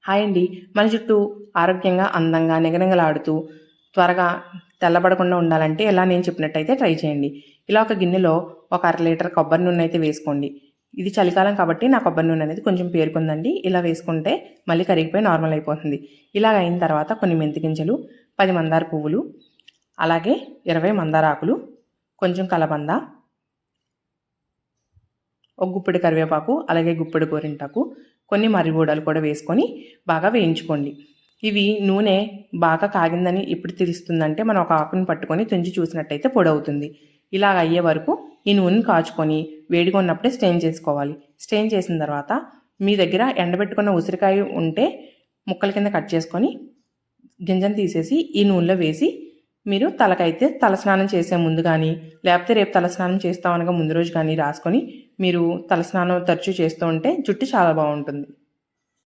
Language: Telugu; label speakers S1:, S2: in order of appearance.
S1: హాయ్ అండి. మన జుట్టు ఆరోగ్యంగా, అందంగా, నిగనిగలాడుతూ త్వరగా తెల్లబడకుండా ఉండాలంటే ఇలా నేను చెప్పినట్టయితే ట్రై చేయండి. ఇలా ఒక గిన్నెలో ఒక అర లీటర్ కొబ్బరి నూనె అయితే వేసుకోండి. ఇది చలికాలం కాబట్టి నా కొబ్బరి నూనె అనేది కొంచెం పేరుకుందండి. ఇలా వేసుకుంటే మళ్ళీ కరిగిపోయి నార్మల్ అయిపోతుంది. ఇలాగ అయిన తర్వాత కొన్ని మెంతి గింజలు, 10 మందార పువ్వులు, అలాగే 20 మందార ఆకులు, కొంచెం కలబంద, ఒక గుప్పెడు కరివేపాకు, అలాగే గుప్పెడు గోరింటాకు, కొన్ని మర్రిగూడలు కూడా వేసుకొని బాగా వేయించుకోండి. ఇవి నూనె బాగా కాగిందని ఎప్పుడు తెలుస్తుందంటే మనం ఒక ఆకుని పట్టుకొని తుంచి చూసినట్టయితే పొడవుతుంది. ఇలాగ అయ్యే వరకు ఈ నూనెని కాచుకొని వేడిగా ఉన్నప్పుడే స్ట్రెయిన్ చేసుకోవాలి. స్ట్రెయిన్ చేసిన తర్వాత మీ దగ్గర ఎండబెట్టుకున్న ఉసిరికాయ ఉంటే ముక్కల కింద కట్ చేసుకొని గింజను తీసేసి ఈ నూనెలో వేసి మీరు తలకైతే తలస్నానం చేసే ముందు కానీ లేకపోతే రేపు తలస్నానం చేస్తామనగా ముందు రోజు కానీ రాసుకొని మీరు తలస్నానం తరచూ చేస్తూ ఉంటే జుట్టు చాలా బాగుంటుంది.